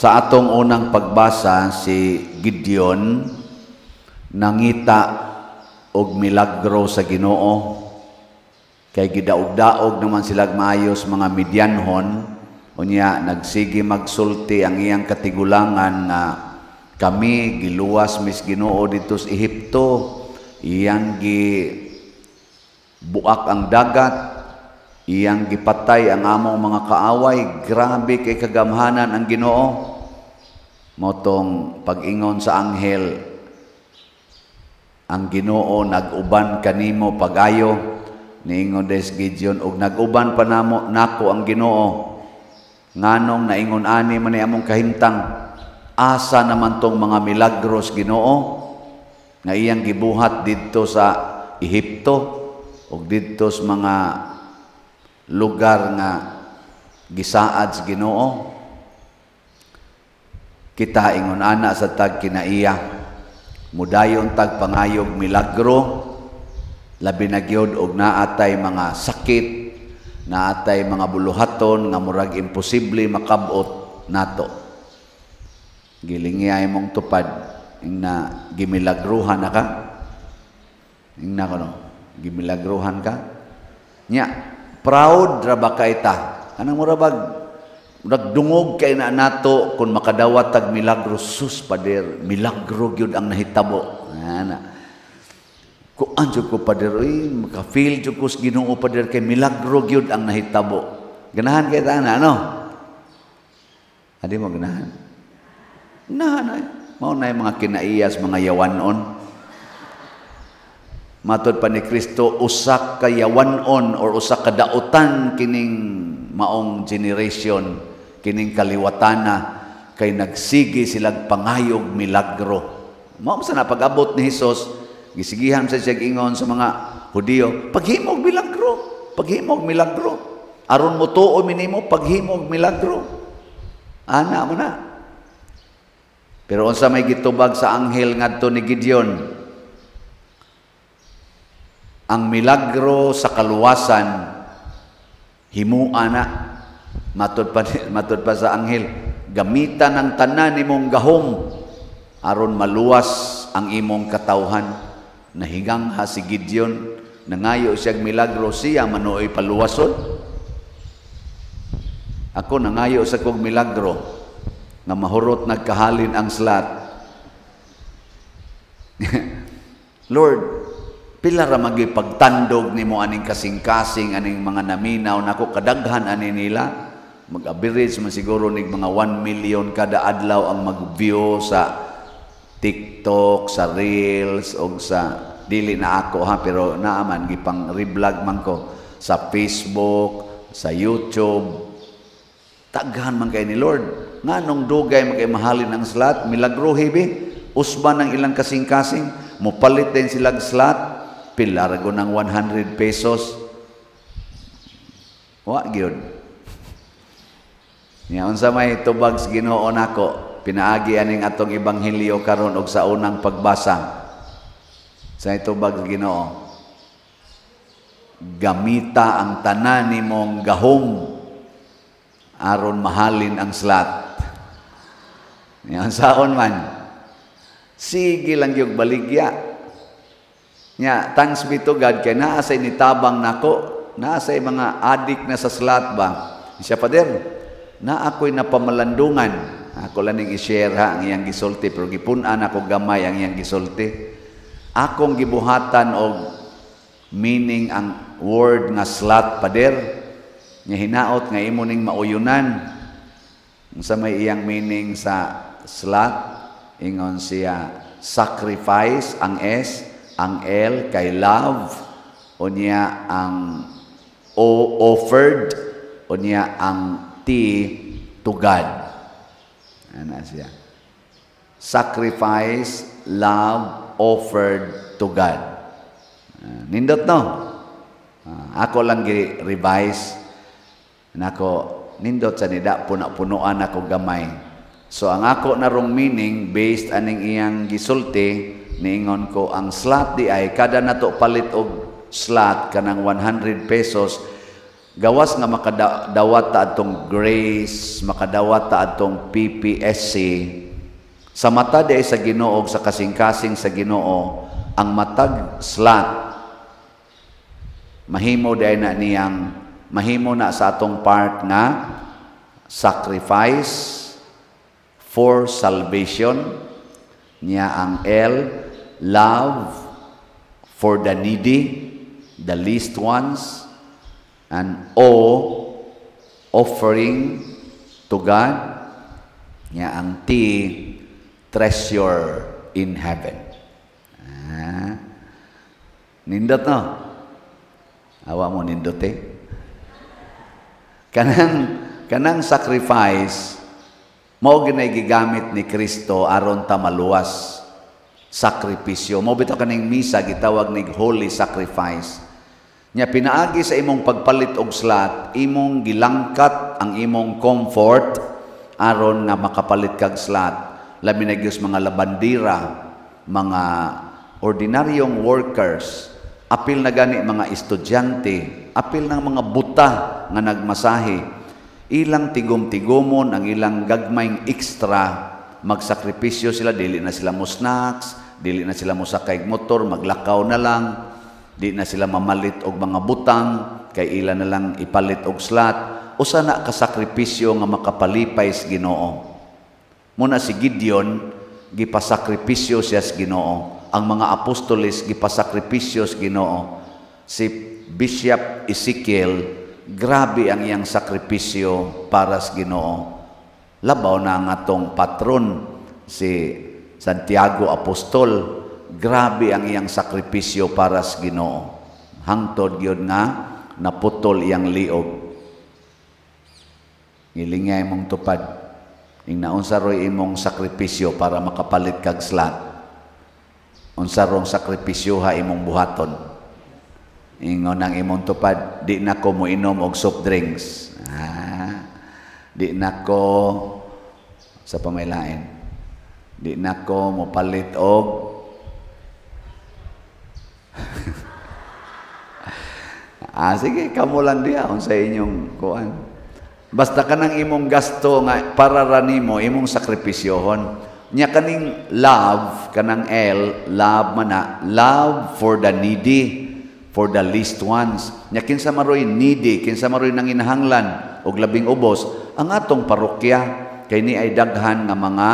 Sa atong unang pagbasa, si Gideon nangita og milagro sa Ginoo. Kay gidaog-daog naman sila maayos mga Midianhon, unya nagsige magsulti ang iyang katigulangan na kami giluwas mis Ginoo dito sa Ehipto. Iyang gibuak ang dagat, iyang gipatay ang among mga kaaway. Grabe kay kagamhanan ang Ginoo. Motong pag-ingon sa anghel, ang Ginoo nag-uban kanimo pag-ayo. Niingon des Gideon, og nag-uban pa nako ang Ginoo. Nganong naingon ani man among kahimtang, asa naman tong mga milagros Ginoo nga iyang gibuhat didto sa Ehipto ug didto sa mga lugar nga gisaad sa Ginoo. Kita ingon ana sa tag kinaiya, mudayon tag pangayog milagro. Labi na gyud og naatay mga sakit, naatay mga buluhaton nga murag imposible makabot nato. Gilingiyay mong tupad na gimilagruhan na ka. Ingna ko no, gimilagruhan ka. Nya, proud ra ba kay ta? Anang murabag nagdungog kay na nato kung makadawat tag milagro. Sus pader, milagro gyud ang nahitabo. Ana. Kung anjo ko pader, maka-feel jo ko sa Ginoo pader kay milagro gyud ang nahitabo. Ganahan kay ta na, ano? Adi mo ganahan? Ganahan ay. Mao na mga kinaiyas, mga yawanon. Matod pa ni Kristo, usak ka yawanon or usak ka dautan kining maong generation, kining kaliwatana, kay nagsigi silang pangayog milagro. Mao sa napag-abot ni Hesus, gisigihan sa siya ingon sa mga Hudiyo, paghimog milagro, paghimog milagro. Aron mo tuo minimo paghimog milagro. Ana mo na. Pero unsa may gitubag sa anghel ngadto ni Gideon, ang milagro sa kaluwasan himuan na. Matod pa sa anghel, gamitan ng tanan nimong gahom aron maluwas ang imong katawhan. Nahigang ha si Gideon, nangayo siyang milagro, siya manuoy paluwason. Ako nangayo sa kong milagro nga mahurot nagkahalin ang slat. Lord, pila ra magipagtandog nimo aning kasing-kasing aning mga naminaw nako kadaghan ani nila. Mag-average man siguro nig mga 1 million kada adlaw ang mag-view sa TikTok, sa Reels, o sa dili na ako ha, pero naaman, gipang reblog man ko, sa Facebook, sa YouTube. Taghan man kay ni Lord. Nga nung dugay magkay mahalin ang slot, milagro hibi, usban ng ilang kasing-kasing, mupalit din silang slot, pilarago ng 100 pesos. Wa gyud. Nya unsa may tubag sa Ginoo nako? Pinaagi aning atong ebanghelyo karon og sa unang pagbasa. Sa itubag sa Ginoo, gamita ang tanan nimong gahom aron mahalin ang slot. Yan saon man. Sige lang yung baligya. Nya, thanks be to God kay naa say nitabang nako, naa say mga adik na sa slot ba. Siya pader, na ako'y napamalandungan. Ako lang i-share ha ang iyang gisulti, pero gipunan ako gamay ang iyang gisulti. Akong gibuhatan og meaning ang word nga slot pader. Nya hinaot nga imo ning mauyunan. Unsa may iyang meaning sa slot? Ingon siya sacrifice ang S, ang L kay love, unya ang O offered, unya ang T to God. Ano siya? Sacrifice, love, offered to God. Nindot no? Ako lang gi-revise. Nako, nindot sa nida, punuan ako gamay. So, ang ako narong meaning, based aning iyang gisulti, niingon ko, ang slot di ay, kada nato palit og slot, kanang 100 pesos, Gawas nga makadawat ta atong grace, makadawat ta atong PPSC, sa mata di sa Ginoo sa kasing-kasing sa Ginoo, ang matag slot mahimo di na niyang mahimo na sa atong part nga sacrifice for salvation, niya ang L, love for the needy, the least ones, and O, offering to God, niya ang T, treasure in heaven. Nindot no? Awa mo nindot eh. Kanang sacrifice, mao ginay gigamit ni Kristo aron ta maluwas. Sakripisyo. Mao bitaw kaning misa gitawag nig holy sacrifice. Nya pinaagi sa imong pagpalit og slot, imong gilangkat ang imong comfort aron nga makapalit kag slot. Labi na gyud mga labandira, mga ordinaryong workers, apil na gani mga estudyante, apil ng mga buta nga nagmasahe. Ilang tigom-tigomon ang ilang gagmayng extra, magsakripisyo sila, dili na sila mo snacks, dili na sila mo sakay motor, maglakaw na lang, di na sila mamalit og mga butang, kay ila na lang ipalit og slot, usa na kasakripisyo nga makapalipay sa Ginoo. Muna si Gideon, gipasakripisyo siya sa Ginoo. Ang mga apostoles, gipasakripisyo sa Ginoo. Si Bishop Ezekiel, grabe ang iyang sakripisyo para sa Ginoo. Labaw na ang atong patron, si Santiago Apostol, grabe ang iyang sakripisyo para sa Ginoo. Hangtod yun nga, naputol iyang liog. Ngilingay mong tupad. Ing naunsa roy imong sakripisyo para makapalit kag slot. Unsa rong sakripisyo ha imong buhaton. Ingon ang imong tupad, di na ko moinom og soft drinks. Di na ko sa pamailain. Di na ko mopalit og sige, kamo lang diha unsa inyong kuan. Basta kanang imong gasto nga para ranimo imong sakripisyohon. Nya kaning love, kanang L, love mana, love for the needy, for the least ones. Nya kinsa maroy needy, kinsa maroy nanginahanglan og labing ubos, ang atong parokya kay ni ay daghan nga mga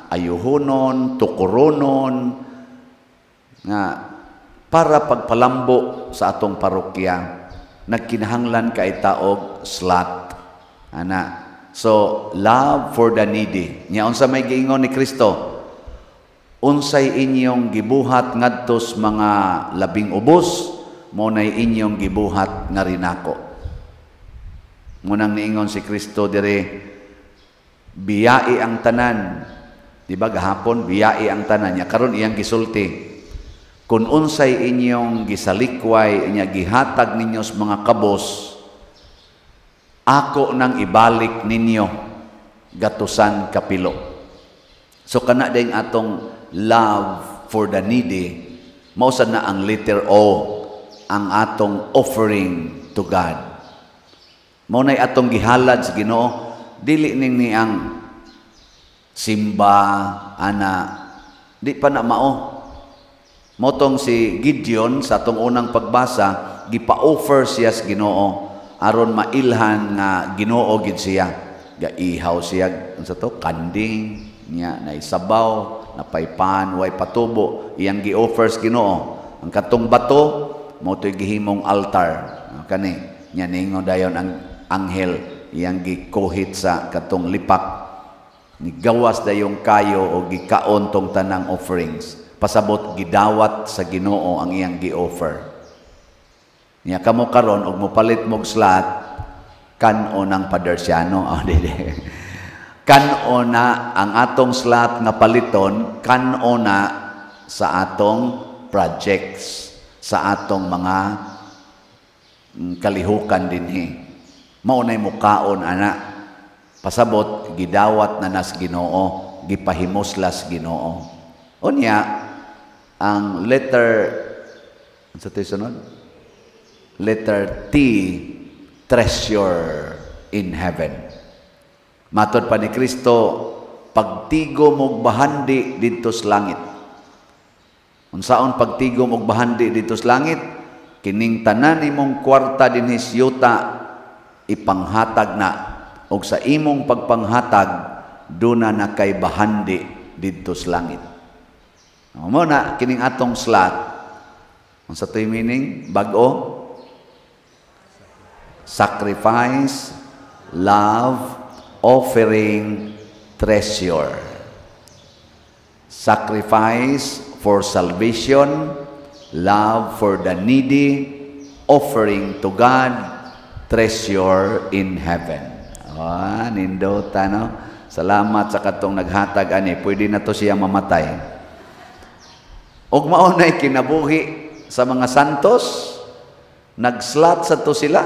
ayuhonon, tukuronon nga para pagpalambo sa atong parokya, nagkinahanglan kay taog slot. Ana. So, love for the needy. Nya unsa may giingon ni Kristo? Unsay inyong gibuhat ngadtos mga labing ubos, mo nay inyong gibuhat nga rinako. Munang niingon si Kristo dire, biyai ang tanan. Di ba gahapon biyai ang tanan nya, karon iyang gisulti. Kung unsay inyong gisalikway nya gihatag ninyo sa mga kabos, ako nang ibalik ninyo gatusan kapilo. So kana ding atong love for the needy, mao sad na ang letter O, ang atong offering to God. Mao nay atong gihalad sa Ginoo, dili ning ang simba ana, di pa na mao. Motong si Gideon sa atong unang pagbasa, gipa-offer siya sa Ginoo aron mailhan nga Ginoo gid siya. Gaihaw siya unsa to, kanding niya na isabaw, napaypan, way patubo, iyang gi-offer sa Ginoo. Ang katong bato mo to'y gihimong altar. Kani nya ningon dayon ang anghel iyang gikuhit sa katong lipak. Nigawas dayong kayo o gikaon tong tanang offerings. Pasabot gidawat sa Ginoo ang iyang gi-offer. Niya kamo karon og mopalit mog slot, kan-o ng Padersiano. Kan-o na ang atong slot nga paliton, kan-o na sa atong projects, sa atong mga kalihukan dinhi. Mao nay mukaon ana. Pasabot gidawat na nas Ginoo, gipahimoslas Ginoo. Unya ang letter sa sunod? Letter T, treasure in heaven. Matod pa ni Kristo, pagtigo mog bahandi dito sa langit. Unsaon pagtigo mog bahandi dito sa langit? Kining tanan imong kwarta dinhi sa yuta ipanghatag na, og sa imong pagpanghatag duna na kay bahandi dito sa langit. Mo na kining atong slot. Unsa toy meaning? Bag-o? Sacrifice, love, offering, treasure. Sacrifice for salvation, love for the needy, offering to God, treasure in heaven. Nindota, no? Salamat sa katong naghatag ani. Pwede na to siya mamatay. Og maunay kinabuhi sa mga santos, nagslot sa to sila,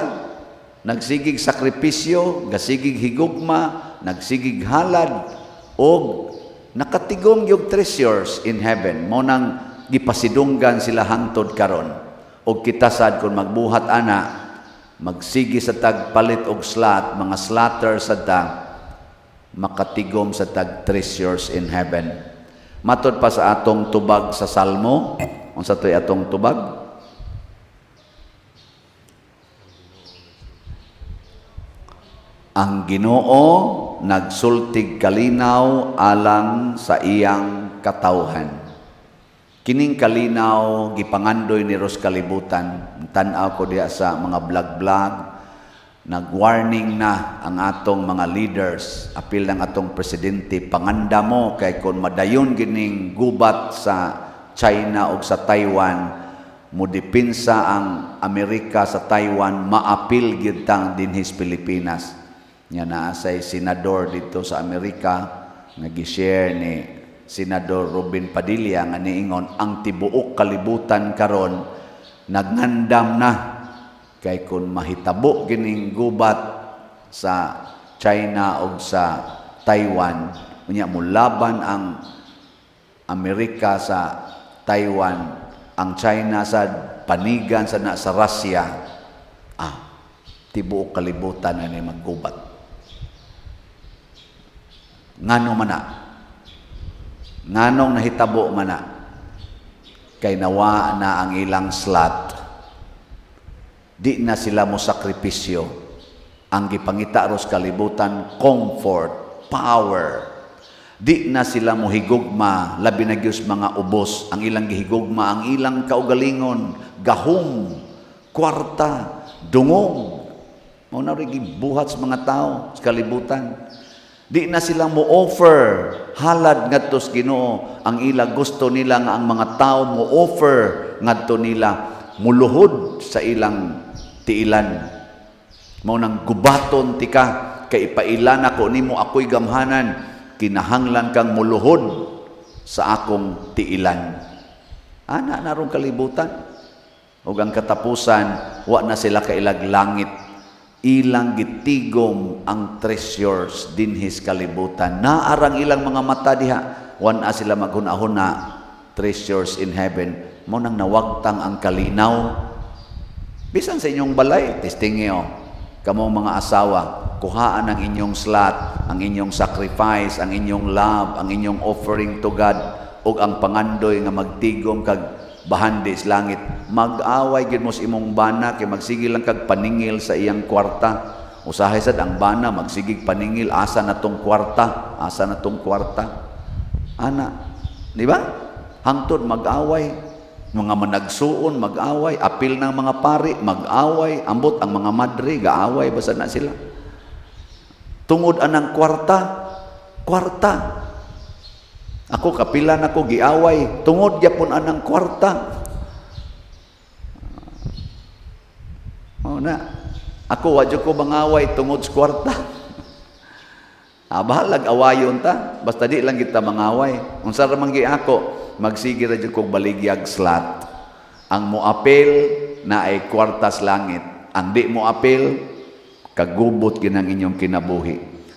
nagsigig sakripisyo, gasigig higugma, nagsigig halad, og nakatigom yung treasures in heaven. Mo nang gipasidunggan sila hangtod karon. Og kita sad kung magbuhat ana, magsigi sa tagpalit og slot, mga slatter sa tag, makatigom sa tag treasures in heaven. Matod pa sa atong tubag sa Salmo, unsa toy atong tubag? Ang Ginoo nagsultig kalinaw alang sa iyang katawhan. Kining kalinaw gipangandoy ni Ros kalibutan. Tan-aw ko diya sa mga vlog-vlog, nag-warning na ang atong mga leaders, apil ng atong presidente, panganda mo kay kung madayon gining gubat sa China o sa Taiwan, mudipinsa ang Amerika sa Taiwan, maapil gyud tang dinhis Pilipinas. Nya naa say senador dito sa Amerika nga gi-share ni Senador Robin Padilla nga niingon ang tibuok kalibutan karon nagnandam na kay kun mahitabo gining gubat sa China o sa Taiwan, unya mulaban ang Amerika sa Taiwan, ang China sa panigan sa Russia, tibuok kalibutan na ni maggubat. Ngano man na? Nganong nahitabo man na? Kay nawa na ang ilang slot. Di na sila mo sakripisyo. Ang gipangita ros kalibutan, comfort, power. Di na sila mo higugma, labi na gyud mga ubos. Ang ilang gihigugma, ang ilang kaugalingon, gahom, kwarta, dungog. Mao na rin gibuhat sa mga tao sa kalibutan. Di na sila mo offer halad ngadto sa Ginoo. Ang ila gusto nila nga ang mga tao mo offer ngadto nila muluhod sa ilang tiilan. Mao nang gubaton tika kay ipailan ako nimo ako'y gamhanan, kinahanglan kang muluhod sa akong tiilan. Ana narong kalibutan. Ug ang katapusan, wa na sila kailag langit. Ilang gitigom ang treasures dinhis kalibutan. Naarang ilang mga mata diha, wan sila maghunahuna treasures in heaven. Mo nang nawagtang ang kalinaw. Bisan sa inyong balay, testingeo, kamo mga asawa, kuhaan ang inyong slot, ang inyong sacrifice, ang inyong love, ang inyong offering to God, ug ang pangandoy nga magtigom kag bahandi sa langit. Mag-away gid mo sa imong bana kay magsige lang kag paningil sa iyang kwarta. Usahay sad ang bana magsigig paningil, asa na tong kwarta, asa na tong kwarta. Ana, di ba? Hangtod mag-away, mga managsuon mag-away, apil ng mga pari mag-away, ambot ang mga madre gaaway basta na sila. Tungod anang kwarta, kwarta. Ako kapilan ako giaway tungod gyapon anang kwarta. Na ako wa jud ko mangaway tungod sa kwarta. Bahalag awayon ta, basta di lang kita mangaway. Unsa ra man gi ako, magsige ra jud kog baligyag slot. Ang moapil na ay kwarta sa langit. Ang di mo apil kagubot ginang inyong kinabuhi.